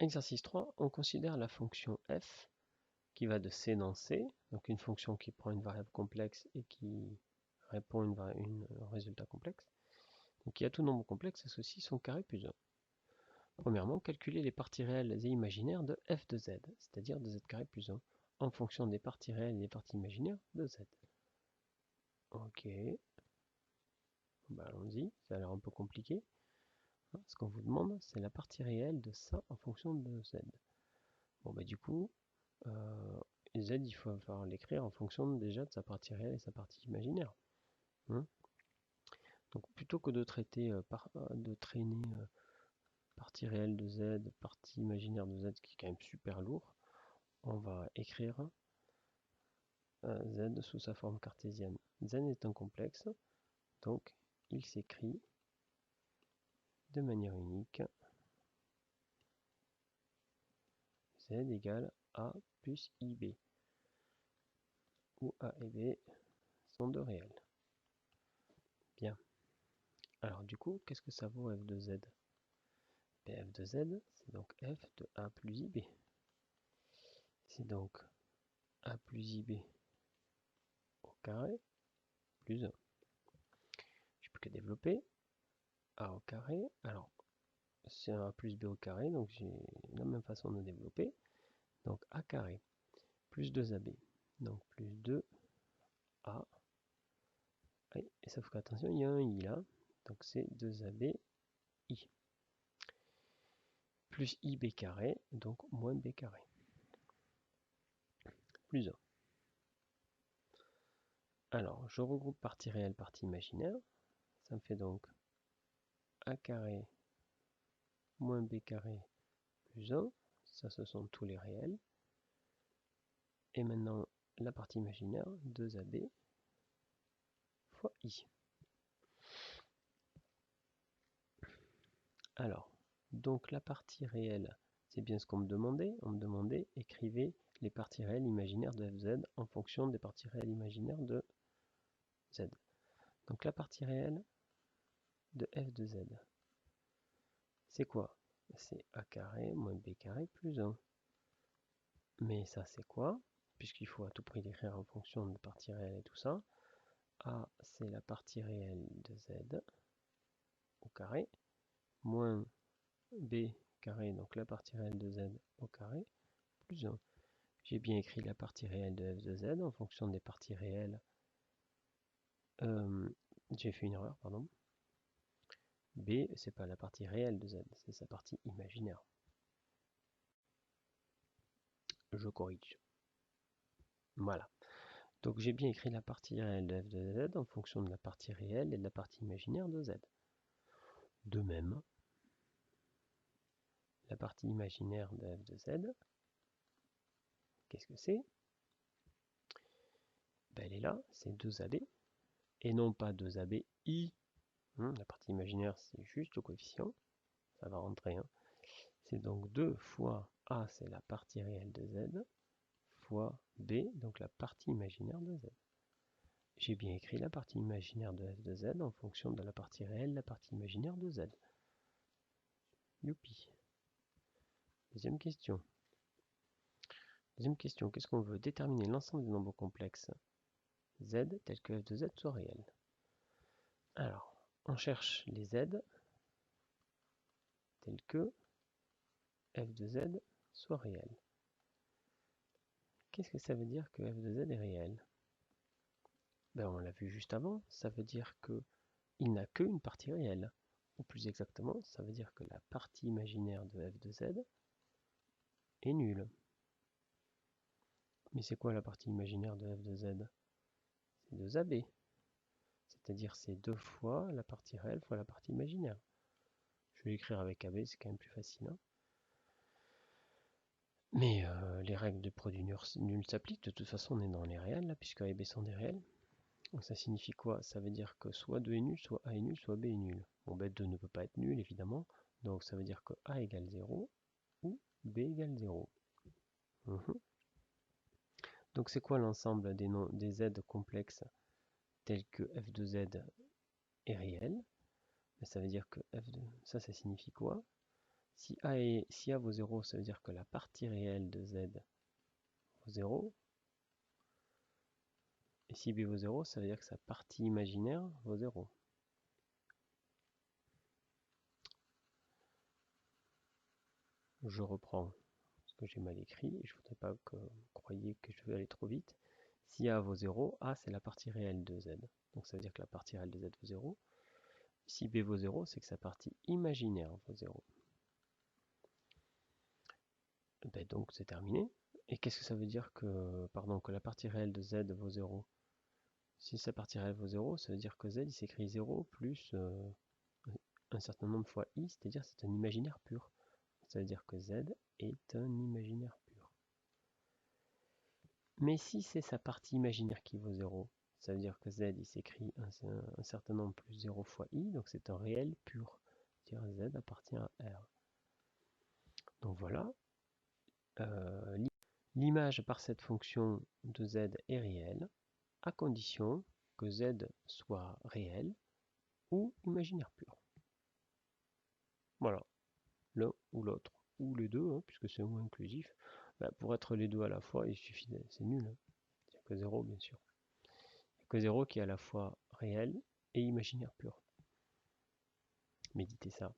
Exercice 3, on considère la fonction f qui va de C dans C, donc une fonction qui prend une variable complexe et qui répond un résultat complexe. Donc il y a tout nombre complexe associe son carré plus 1. Premièrement, calculer les parties réelles et imaginaires de f de z, c'est-à-dire de z carré plus 1, en fonction des parties réelles et des parties imaginaires de z. Ok, bah allons-y, ça a l'air un peu compliqué. Ce qu'on vous demande, c'est la partie réelle de ça en fonction de z. Bon bah du coup, z il faut falloir l'écrire en fonction déjà de sa partie réelle et sa partie imaginaire. Donc plutôt que de traiter traîner partie réelle de z, partie imaginaire de z qui est quand même super lourd, on va écrire z sous sa forme cartésienne. Z est un complexe, donc il s'écrit de manière unique z égale a plus ib, où a et b sont deux réels. Bien. Alors du coup, qu'est-ce que ça vaut f de z? F de z, c'est donc f de a plus ib. C'est donc a plus ib au carré plus 1. Je peux que développer a au carré. Alors, c'est un a plus b au carré, donc j'ai la même façon de développer. Donc a carré plus 2ab. Donc plus 2a. Et sauf qu'attention, il y a un i là. Donc c'est 2ab i. Plus ib carré, donc moins b carré. Plus 1. Alors, je regroupe partie réelle, partie imaginaire. Ça me fait donc a carré moins b carré plus 1. Ça, ce sont tous les réels. Et maintenant, la partie imaginaire, 2ab fois i. Alors, donc la partie réelle, c'est bien ce qu'on me demandait. On me demandait, écrivez les parties réelles imaginaires de fz en fonction des parties réelles imaginaires de z. Donc la partie réelle de f de z, c'est quoi? C'est a carré moins b carré plus 1. Mais ça c'est quoi? Puisqu'il faut à tout prix l'écrire en fonction de parties réelles et tout ça. A c'est la partie réelle de z au carré, moins b carré, donc la partie réelle de z au carré, plus 1. J'ai bien écrit la partie réelle de f de z en fonction des parties réelles. J'ai fait une erreur, pardon. B, c'est pas la partie réelle de z, c'est sa partie imaginaire. Je corrige. Voilà. Donc j'ai bien écrit la partie réelle de f de z en fonction de la partie réelle et de la partie imaginaire de z. De même, la partie imaginaire de f de z, qu'est-ce que c'est? Ben, elle est là, c'est 2ab, et non pas 2ab i. La partie imaginaire, c'est juste le coefficient, ça va rentrer. C'est donc 2 fois a, c'est la partie réelle de z, fois b, donc la partie imaginaire de z. J'ai bien écrit la partie imaginaire de f de z en fonction de la partie réelle, la partie imaginaire de z. Youpi. Deuxième question. Deuxième question, qu'est-ce qu'on veut? Déterminer l'ensemble des nombres complexes z tel que f de z soit réel. Alors, on cherche les z tels que f de z soit réel. Qu'est-ce que ça veut dire que f de z est réel? Ben, on l'a vu juste avant, ça veut dire qu'il n'a qu'une partie réelle. Ou plus exactement, ça veut dire que la partie imaginaire de f de z est nulle. Mais c'est quoi la partie imaginaire de f de z? C'est 2ab. C'est-à-dire c'est 2 fois la partie réelle fois la partie imaginaire. Je vais l'écrire avec ab, c'est quand même plus facile. Mais les règles de produit nul s'appliquent. De toute façon, on est dans les réels, là, puisque a et b sont des réels. Donc ça signifie quoi? Ça veut dire que soit 2 est nul, soit a est nul, soit b est nul. Bon, ben 2 ne peut pas être nul, évidemment. Donc ça veut dire que a égale 0 ou b égale 0. Donc c'est quoi l'ensemble des z complexes tels que f de z est réel? Ça veut dire que f de... Ça signifie quoi? Si A vaut 0, ça veut dire que la partie réelle de Z vaut 0. Et si B vaut 0, ça veut dire que sa partie imaginaire vaut 0. Je reprends ce que j'ai mal écrit. Je ne voudrais pas que vous croyiez que je vais aller trop vite. Si A vaut 0, A c'est la partie réelle de Z. Donc ça veut dire que la partie réelle de Z vaut 0. Si B vaut 0, c'est que sa partie imaginaire vaut 0. Ben donc c'est terminé. Et qu'est-ce que ça veut dire que, que la partie réelle de Z vaut 0? Si sa partie réelle vaut 0, ça veut dire que Z il s'écrit 0 plus un certain nombre fois I, c'est-à-dire c'est un imaginaire pur. Ça veut dire que Z est un imaginaire pur. Mais si c'est sa partie imaginaire qui vaut 0, ça veut dire que Z il s'écrit un certain nombre plus 0 fois I, donc c'est un réel pur. C'est-à-dire Z appartient à R. Donc voilà, l'image par cette fonction de Z est réelle, à condition que Z soit réel ou imaginaire pur. Voilà, l'un ou l'autre, ou les deux, hein, puisque c'est un mot inclusif. Ben, pour être les deux à la fois, il suffit de... c'est nul, hein. Il n'y a que 0 bien sûr. Il n'y a que 0 qui est à la fois réel et imaginaire pur. Méditez ça.